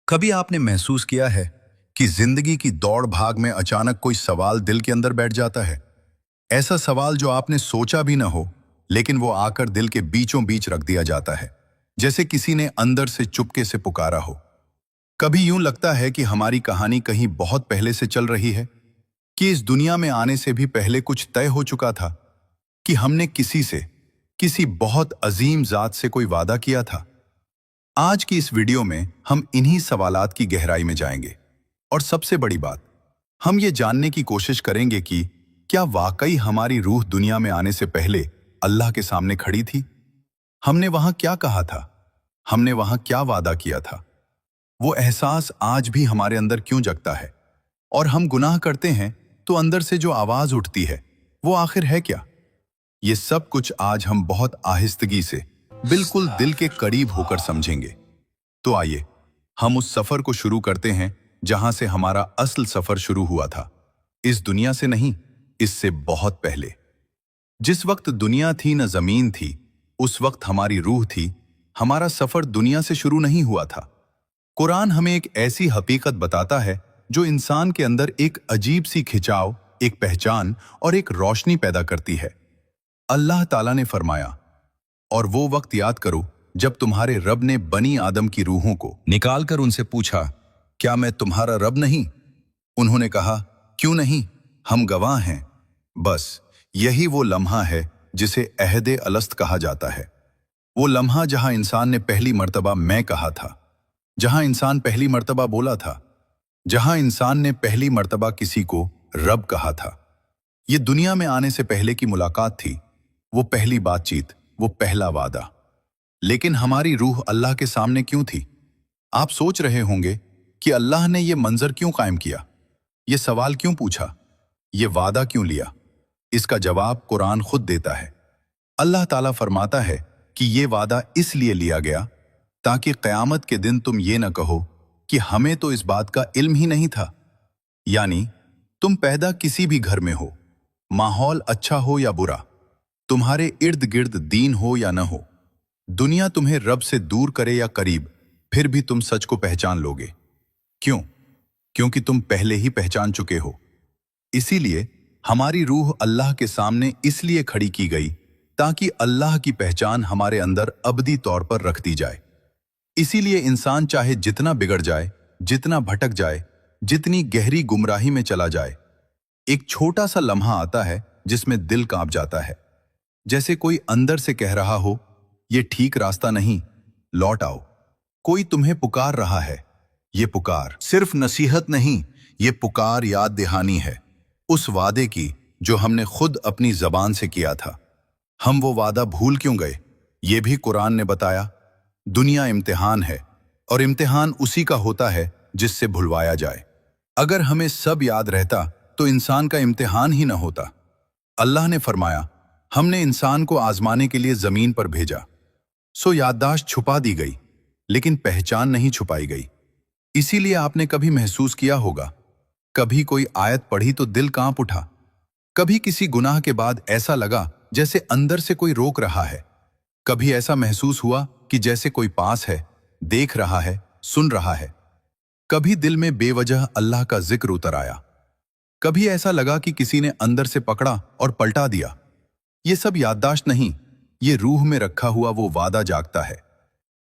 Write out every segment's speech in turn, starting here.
कभी आपने महसूस किया है कि जिंदगी की दौड़ भाग में अचानक कोई सवाल दिल के अंदर बैठ जाता है। ऐसा सवाल जो आपने सोचा भी न हो, लेकिन वो आकर दिल के बीचों बीच रख दिया जाता है, जैसे किसी ने अंदर से चुपके से पुकारा हो। कभी यूं लगता है कि हमारी कहानी कहीं बहुत पहले से चल रही है, कि इस दुनिया में आने से भी पहले कुछ तय हो चुका था, कि हमने किसी बहुत अजीम जात से कोई वादा किया था। आज की इस वीडियो में हम इन्हीं सवालात की गहराई में जाएंगे, और सबसे बड़ी बात, हम ये जानने की कोशिश करेंगे कि क्या वाकई हमारी रूह दुनिया में आने से पहले अल्लाह के सामने खड़ी थी। हमने वहां क्या कहा था, हमने वहां क्या वादा किया था, वो एहसास आज भी हमारे अंदर क्यों जगता है, और हम गुनाह करते हैं तो अंदर से जो आवाज उठती है वो आखिर है क्या। ये सब कुछ आज हम बहुत आहिस्तगी से, बिल्कुल दिल के करीब होकर समझेंगे। तो आइए हम उस सफर को शुरू करते हैं जहां से हमारा असल सफर शुरू हुआ था। इस दुनिया से नहीं, इससे बहुत पहले। जिस वक्त दुनिया थी न जमीन थी, उस वक्त हमारी रूह थी। हमारा सफर दुनिया से शुरू नहीं हुआ था। कुरान हमें एक ऐसी हकीकत बताता है जो इंसान के अंदर एक अजीब सी खिंचाव, एक पहचान और एक रोशनी पैदा करती है। अल्लाह ताला ने फरमाया, और वो वक्त याद करो जब तुम्हारे रब ने बनी आदम की रूहों को निकालकर उनसे पूछा, क्या मैं तुम्हारा रब नहीं? उन्होंने कहा, क्यों नहीं, हम गवाह हैं। बस यही वो लम्हा है जिसे अहदे अलस्त कहा जाता है। वो लम्हा जहां इंसान ने पहली मर्तबा मैं कहा था, जहां इंसान पहली मर्तबा बोला था, जहां इंसान ने पहली मर्तबा किसी को रब कहा था। ये दुनिया में आने से पहले की मुलाकात थी, वो पहली बातचीत, वो पहला वादा। लेकिन हमारी रूह अल्लाह के सामने क्यों थी? आप सोच रहे होंगे कि अल्लाह ने ये मंजर क्यों कायम किया, ये सवाल क्यों पूछा, ये वादा क्यों लिया। इसका जवाब कुरान खुद देता है। अल्लाह ताला फरमाता है कि ये वादा इसलिए लिया गया ताकि क़यामत के दिन तुम ये न कहो कि हमें तो इस बात का इल्म ही नहीं था। यानी तुम पैदा किसी भी घर में हो, माहौल अच्छा हो या बुरा, तुम्हारे इर्द गिर्द दीन हो या न हो, दुनिया तुम्हें रब से दूर करे या करीब, फिर भी तुम सच को पहचान लोगे। क्यों? क्योंकि तुम पहले ही पहचान चुके हो। इसीलिए हमारी रूह अल्लाह के सामने इसलिए खड़ी की गई ताकि अल्लाह की पहचान हमारे अंदर अबदी तौर पर रख दी जाए। इसीलिए इंसान चाहे जितना बिगड़ जाए, जितना भटक जाए, जितनी गहरी गुमराही में चला जाए, एक छोटा सा लम्हा आता है जिसमें दिल कांप जाता है, जैसे कोई अंदर से कह रहा हो, ये ठीक रास्ता नहीं, लौट आओ। कोई तुम्हें पुकार रहा है। ये पुकार सिर्फ नसीहत नहीं, ये पुकार याद दहानी है उस वादे की जो हमने खुद अपनी जबान से किया था। हम वो वादा भूल क्यों गए? ये भी कुरान ने बताया। दुनिया इम्तिहान है, और इम्तिहान उसी का होता है जिससे भुलवाया जाए। अगर हमें सब याद रहता तो इंसान का इम्तिहान ही न होता। अल्लाह ने फरमाया, हमने इंसान को आजमाने के लिए जमीन पर भेजा, सो याददाश्त छुपा दी गई, लेकिन पहचान नहीं छुपाई गई। इसीलिए आपने कभी महसूस किया होगा, कभी कोई आयत पढ़ी तो दिल कांप उठा, कभी किसी गुनाह के बाद ऐसा लगा जैसे अंदर से कोई रोक रहा है, कभी ऐसा महसूस हुआ कि जैसे कोई पास है, देख रहा है, सुन रहा है। कभी दिल में बेवजह अल्लाह का जिक्र उतर आया, कभी ऐसा लगा कि किसी ने अंदर से पकड़ा और पलटा दिया। ये सब याददाश्त नहीं, ये रूह में रखा हुआ वो वादा जागता है।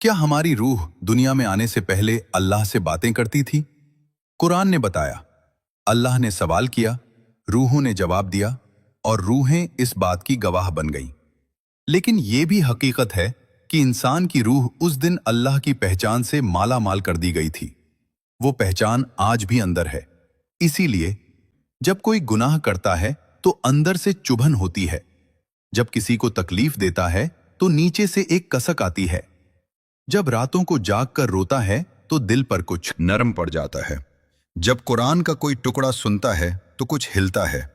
क्या हमारी रूह दुनिया में आने से पहले अल्लाह से बातें करती थी? कुरान ने बताया, अल्लाह ने सवाल किया, रूहों ने जवाब दिया, और रूहें इस बात की गवाह बन गईं। लेकिन यह भी हकीकत है कि इंसान की रूह उस दिन अल्लाह की पहचान से माला माल कर दी गई थी। वो पहचान आज भी अंदर है। इसीलिए जब कोई गुनाह करता है तो अंदर से चुभन होती है, जब किसी को तकलीफ देता है तो नीचे से एक कसक आती है, जब रातों को जाग कर रोता है तो दिल पर कुछ नरम पड़ जाता है, जब कुरान का कोई टुकड़ा सुनता है तो कुछ हिलता है,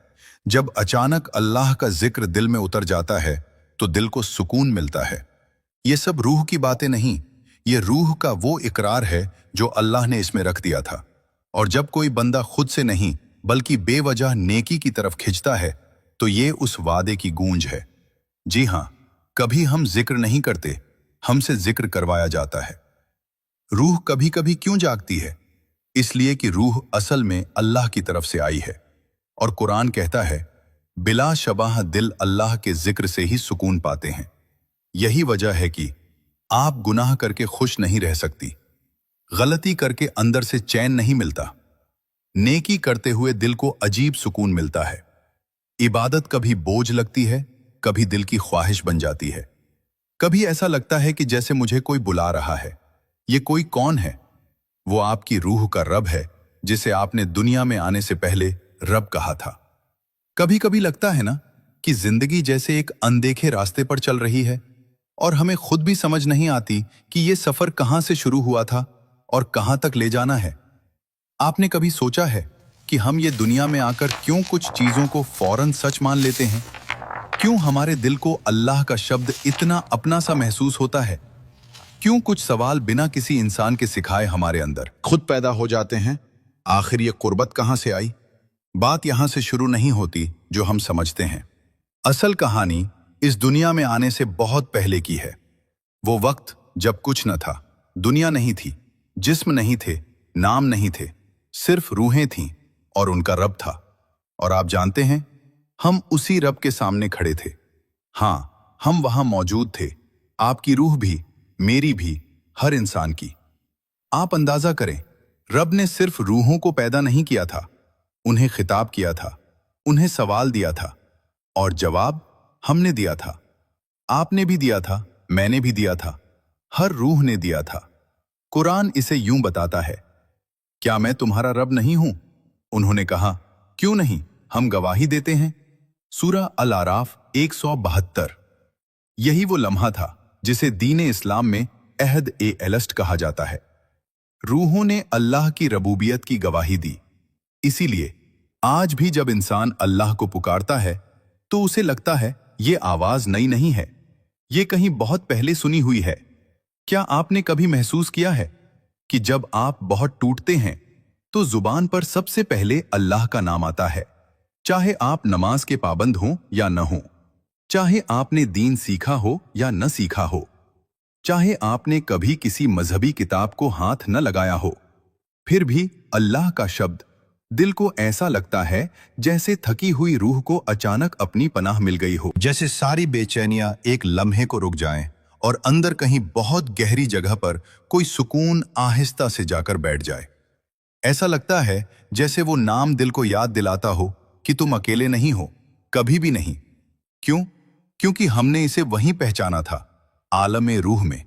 जब अचानक अल्लाह का जिक्र दिल में उतर जाता है तो दिल को सुकून मिलता है। ये सब रूह की बातें नहीं, ये रूह का वो इकरार है जो अल्लाह ने इसमें रख दिया था। और जब कोई बंदा खुद से नहीं बल्कि बेवजह नेकी की तरफ खिंचता है तो ये उस वादे की गूंज है। जी हां, कभी हम जिक्र नहीं करते, हमसे जिक्र करवाया जाता है। रूह कभी कभी क्यों जागती है? इसलिए कि रूह असल में अल्लाह की तरफ से आई है। और कुरान कहता है, बिला शबाह दिल अल्लाह के जिक्र से ही सुकून पाते हैं। यही वजह है कि आप गुनाह करके खुश नहीं रह सकती, गलती करके अंदर से चैन नहीं मिलता, नेकी करते हुए दिल को अजीब सुकून मिलता है। इबादत कभी बोझ लगती है, कभी दिल की ख्वाहिश बन जाती है। कभी ऐसा लगता है कि जैसे मुझे कोई बुला रहा है। ये कोई कौन है? वो आपकी रूह का रब है, जिसे आपने दुनिया में आने से पहले रब कहा था। कभी कभी लगता है ना कि जिंदगी जैसे एक अनदेखे रास्ते पर चल रही है और हमें खुद भी समझ नहीं आती कि ये सफर कहां से शुरू हुआ था और कहां तक ले जाना है। आपने कभी सोचा है कि हम ये दुनिया में आकर क्यों कुछ चीजों को फौरन सच मान लेते हैं? क्यों हमारे दिल को अल्लाह का शब्द इतना अपना सा महसूस होता है? क्यों कुछ सवाल बिना किसी इंसान के सिखाए हमारे अंदर खुद पैदा हो जाते हैं? आखिर ये कुर्बत कहां से आई? बात यहां से शुरू नहीं होती जो हम समझते हैं। असल कहानी इस दुनिया में आने से बहुत पहले की है। वो वक्त जब कुछ न था, दुनिया नहीं थी, जिस्म नहीं थे, नाम नहीं थे, सिर्फ रूहें थीं और उनका रब था। और आप जानते हैं, हम उसी रब के सामने खड़े थे। हाँ, हम वहां मौजूद थे, आपकी रूह भी, मेरी भी, हर इंसान की। आप अंदाजा करें, रब ने सिर्फ रूहों को पैदा नहीं किया था, उन्हें खिताब किया था, उन्हें सवाल दिया था और जवाब हमने दिया था। आपने भी दिया था, मैंने भी दिया था, हर रूह ने दिया था। कुरान इसे यूं बताता है, क्या मैं तुम्हारा रब नहीं हूं? उन्होंने कहा, क्यों नहीं, हम गवाही देते हैं। सूरा अल आराफ 172। यही वो लम्हा था जिसे दीन इस्लाम में अहद ए एलस्ट कहा जाता है। रूहों ने अल्लाह की रबूबियत की गवाही दी। इसीलिए आज भी जब इंसान अल्लाह को पुकारता है तो उसे लगता है ये आवाज नई नहीं है, ये कहीं बहुत पहले सुनी हुई है। क्या आपने कभी महसूस किया है कि जब आप बहुत टूटते हैं तो जुबान पर सबसे पहले अल्लाह का नाम आता है? चाहे आप नमाज के पाबंद हों या न हों, चाहे आपने दीन सीखा हो या न सीखा हो, चाहे आपने कभी किसी मजहबी किताब को हाथ न लगाया हो, फिर भी अल्लाह का शब्द दिल को ऐसा लगता है जैसे थकी हुई रूह को अचानक अपनी पनाह मिल गई हो। जैसे सारी बेचैनियां एक लम्हे को रुक जाएं और अंदर कहीं बहुत गहरी जगह पर कोई सुकून आहिस्ता से जाकर बैठ जाए। ऐसा लगता है जैसे वो नाम दिल को याद दिलाता हो कि तुम अकेले नहीं हो, कभी भी नहीं। क्यों? क्योंकि हमने इसे वहीं पहचाना था, आलमे रूह में।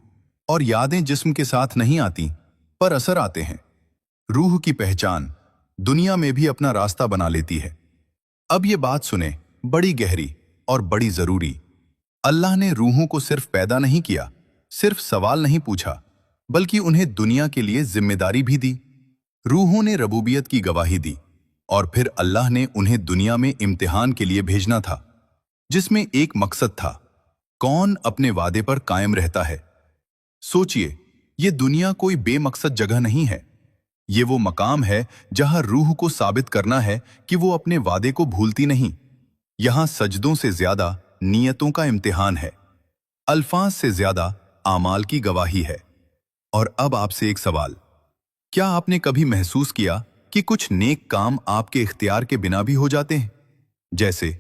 और यादें जिस्म के साथ नहीं आती, पर असर आते हैं। रूह की पहचान दुनिया में भी अपना रास्ता बना लेती है। अब ये बात सुने, बड़ी गहरी और बड़ी जरूरी। अल्लाह ने रूहों को सिर्फ पैदा नहीं किया, सिर्फ सवाल नहीं पूछा, बल्कि उन्हें दुनिया के लिए जिम्मेदारी भी दी। रूहों ने रबूबियत की गवाही दी और फिर अल्लाह ने उन्हें दुनिया में इम्तिहान के लिए भेजना था, जिसमें एक मकसद था, कौन अपने वादे पर कायम रहता है। सोचिए, ये दुनिया कोई बेमकसद जगह नहीं है। ये वो मकाम है जहां रूह को साबित करना है कि वो अपने वादे को भूलती नहीं। यहां सजदों से ज्यादा नियतों का इम्तिहान है, अल्फाज से ज्यादा आमाल की गवाही है। और अब आपसे एक सवाल, क्या आपने कभी महसूस किया कि कुछ नेक काम आपके इख्तियार के बिना भी हो जाते हैं? जैसे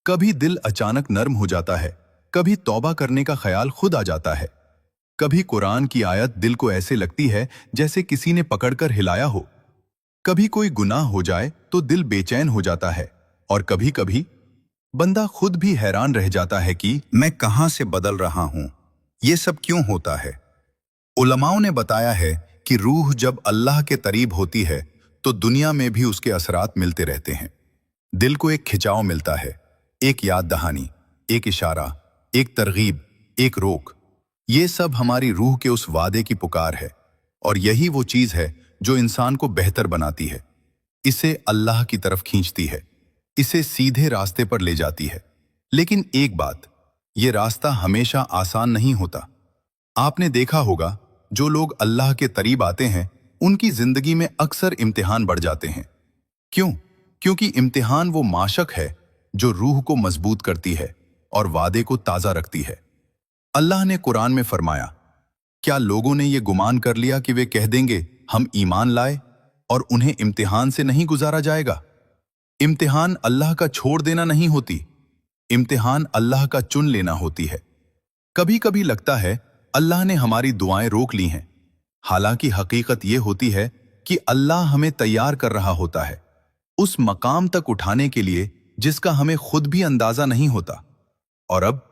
कभी दिल अचानक नर्म हो जाता है, कभी तौबा करने का ख्याल खुद आ जाता है, कभी कुरान की आयत दिल को ऐसे लगती है जैसे किसी ने पकड़कर हिलाया हो, कभी कोई गुनाह हो जाए तो दिल बेचैन हो जाता है, और कभी कभी बंदा खुद भी हैरान रह जाता है कि मैं कहां से बदल रहा हूं, ये सब क्यों होता है। उलमाओं ने बताया है कि रूह जब अल्लाह के करीब होती है तो दुनिया में भी उसके असरात मिलते रहते हैं। दिल को एक खिंचाव मिलता है, एक याद दहानी, एक इशारा, एक तरगीब, एक रोक। ये सब हमारी रूह के उस वादे की पुकार है, और यही वो चीज है जो इंसान को बेहतर बनाती है, इसे अल्लाह की तरफ खींचती है, इसे सीधे रास्ते पर ले जाती है। लेकिन एक बात, ये रास्ता हमेशा आसान नहीं होता। आपने देखा होगा, जो लोग अल्लाह के करीब आते हैं उनकी जिंदगी में अक्सर इम्तिहान बढ़ जाते हैं। क्यों? क्योंकि इम्तिहान वो माशक है जो रूह को मजबूत करती है और वादे को ताज़ा रखती है। अल्लाह ने कुरान में फरमाया, क्या लोगों ने ये गुमान कर लिया कि वे कह देंगे हम ईमान लाए और उन्हें इम्तिहान से नहीं गुजारा जाएगा? इम्तिहान अल्लाह का छोड़ देना नहीं होती, इम्तिहान अल्लाह का चुन लेना होती है। कभी कभी लगता है अल्लाह ने हमारी दुआएं रोक ली हैं, हालांकि हकीकत यह होती है कि अल्लाह हमें तैयार कर रहा होता है उस मकाम तक उठाने के लिए जिसका हमें खुद भी अंदाजा नहीं होता। और अब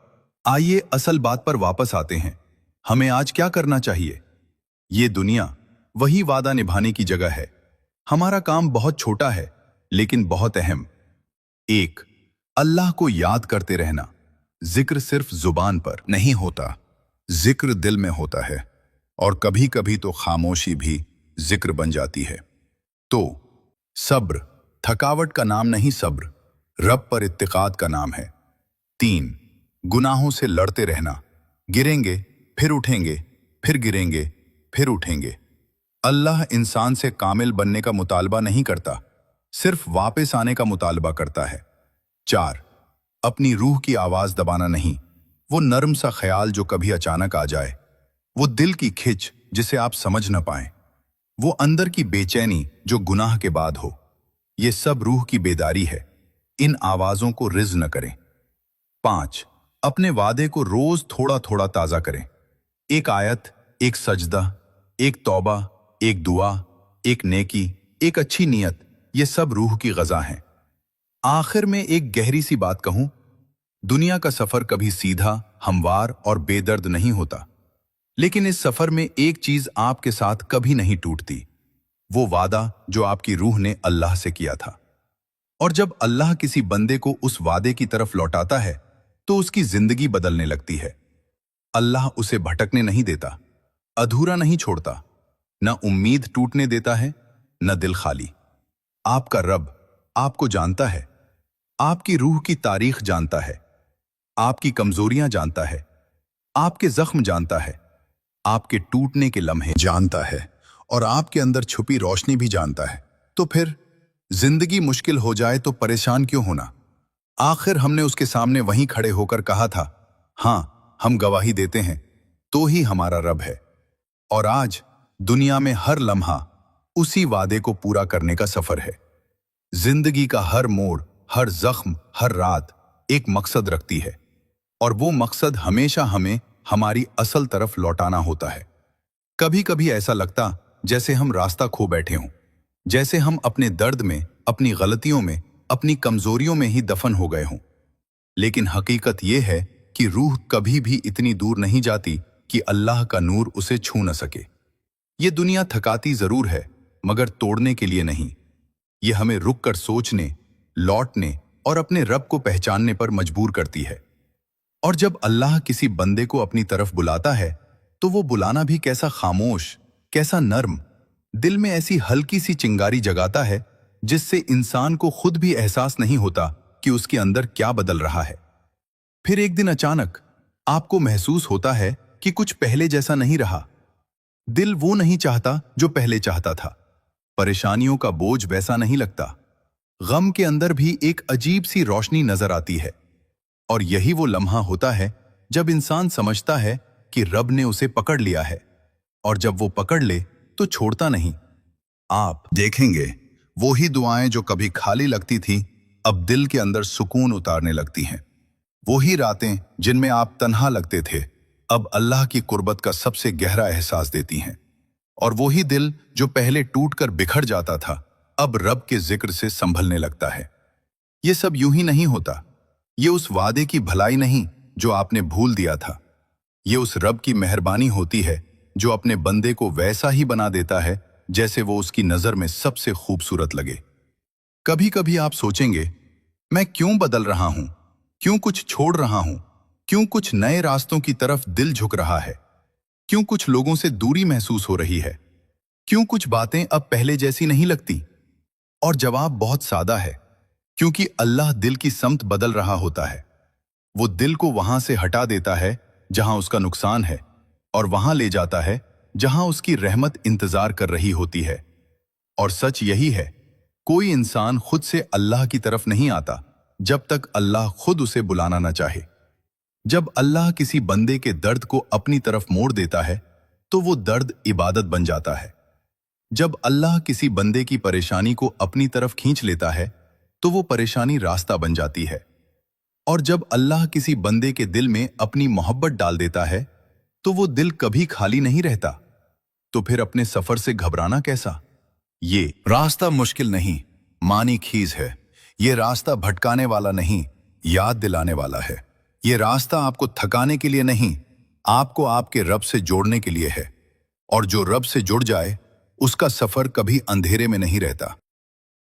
आइए असल बात पर वापस आते हैं। हमें आज क्या करना चाहिए? ये दुनिया वही वादा निभाने की जगह है। हमारा काम बहुत छोटा है लेकिन बहुत अहम। एक, अल्लाह को याद करते रहना। जिक्र सिर्फ जुबान पर नहीं होता, जिक्र दिल में होता है, और कभी कभी तो खामोशी भी जिक्र बन जाती है। तो सब्र, थकावट का नाम नहीं, सब्र रब पर इत्तिकाद का नाम है। तीन, गुनाहों से लड़ते रहना। गिरेंगे फिर उठेंगे, फिर गिरेंगे फिर उठेंगे। अल्लाह इंसान से कामिल बनने का मुतालबा नहीं करता, सिर्फ वापस आने का मुतालबा करता है। चार, अपनी रूह की आवाज दबाना नहीं। वो नरम सा ख्याल जो कभी अचानक आ जाए, वो दिल की खिंच जिसे आप समझ न पाएं, वो अंदर की बेचैनी जो गुनाह के बाद हो, ये सब रूह की बेदारी है। इन आवाजों को रिज न करें। पांच, अपने वादे को रोज थोड़ा थोड़ा ताजा करें। एक आयत, एक सजदा, एक तौबा, एक दुआ, एक नेकी, एक अच्छी नीयत, ये सब रूह की ग़ज़ा हैं। आखिर में एक गहरी सी बात कहूं, दुनिया का सफर कभी सीधा, हमवार और बेदर्द नहीं होता, लेकिन इस सफर में एक चीज आपके साथ कभी नहीं टूटती, वो वादा जो आपकी रूह ने अल्लाह से किया था। और जब अल्लाह किसी बंदे को उस वादे की तरफ लौटाता है तो उसकी जिंदगी बदलने लगती है। अल्लाह उसे भटकने नहीं देता, अधूरा नहीं छोड़ता, न उम्मीद टूटने देता है, न दिल खाली। आपका रब आपको जानता है, आपकी रूह की तारीख जानता है, आपकी कमजोरियां जानता है, आपके जख्म जानता है, आपके टूटने के लम्हे जानता है, और आपके अंदर छुपी रोशनी भी जानता है। तो फिर जिंदगी मुश्किल हो जाए तो परेशान क्यों होना? आखिर हमने उसके सामने वहीं खड़े होकर कहा था, हाँ हम गवाही देते हैं, तो ही हमारा रब है। और आज दुनिया में हर लम्हा उसी वादे को पूरा करने का सफर है। जिंदगी का हर मोड़, हर जख्म, हर रात एक मकसद रखती है, और वो मकसद हमेशा हमें हमारी असल तरफ लौटाना होता है। कभी कभी ऐसा लगता जैसे हम रास्ता खो बैठे हों, जैसे हम अपने दर्द में, अपनी गलतियों में, अपनी कमजोरियों में ही दफन हो गए हों। लेकिन हकीकत यह है कि रूह कभी भी इतनी दूर नहीं जाती कि अल्लाह का नूर उसे छू न सके। ये दुनिया थकाती जरूर है, मगर तोड़ने के लिए नहीं। ये हमें रुक कर सोचने, लौटने और अपने रब को पहचानने पर मजबूर करती है। और जब अल्लाह किसी बंदे को अपनी तरफ बुलाता है तो वो बुलाना भी कैसा खामोश, कैसा नर्म, दिल में ऐसी हल्की सी चिंगारी जगाता है जिससे इंसान को खुद भी एहसास नहीं होता कि उसके अंदर क्या बदल रहा है। फिर एक दिन अचानक आपको महसूस होता है कि कुछ पहले जैसा नहीं रहा। दिल वो नहीं चाहता जो पहले चाहता था, परेशानियों का बोझ वैसा नहीं लगता, गम के अंदर भी एक अजीब सी रोशनी नजर आती है। और यही वो लम्हा होता है जब इंसान समझता है कि रब ने उसे पकड़ लिया है, और जब वो पकड़ ले तो छोड़ता नहीं। आप देखेंगे वो ही दुआएं जो कभी खाली लगती थी अब दिल के अंदर सुकून उतारने लगती हैं। वो ही रातें जिनमें आप तन्हा लगते थे अब अल्लाह की कुर्बत का सबसे गहरा एहसास देती हैं। और वो ही दिल जो पहले टूटकर बिखर जाता था अब रब के जिक्र से संभलने लगता है। ये सब यूं ही नहीं होता। ये उस वादे की भलाई नहीं जो आपने भूल दिया था। ये उस रब की मेहरबानी होती है जो अपने बंदे को वैसा ही बना देता है जैसे वो उसकी नजर में सबसे खूबसूरत लगे। कभी कभी आप सोचेंगे, मैं क्यों बदल रहा हूं, क्यों कुछ छोड़ रहा हूं, क्यों कुछ नए रास्तों की तरफ दिल झुक रहा है, क्यों कुछ लोगों से दूरी महसूस हो रही है, क्यों कुछ बातें अब पहले जैसी नहीं लगती? और जवाब बहुत सादा है, क्योंकि अल्लाह दिल की समत बदल रहा होता है। वो दिल को वहां से हटा देता है जहां उसका नुकसान है, और वहां ले जाता है जहां उसकी रहमत इंतजार कर रही होती है। और सच यही है, कोई इंसान खुद से अल्लाह की तरफ नहीं आता जब तक अल्लाह खुद उसे बुलाना न चाहे। जब अल्लाह किसी बंदे के दर्द को अपनी तरफ मोड़ देता है तो वो दर्द इबादत बन जाता है। जब अल्लाह किसी बंदे की परेशानी को अपनी तरफ खींच लेता है तो वो परेशानी रास्ता बन जाती है। और जब अल्लाह किसी बंदे के दिल में अपनी मोहब्बत डाल देता है तो वो दिल कभी खाली नहीं रहता। तो फिर अपने सफर से घबराना कैसा? ये रास्ता मुश्किल नहीं, मानी खीज है। ये रास्ता भटकाने वाला नहीं, याद दिलाने वाला है। ये रास्ता आपको थकाने के लिए नहीं, आपको आपके रब से जोड़ने के लिए है। और जो रब से जुड़ जाए उसका सफर कभी अंधेरे में नहीं रहता।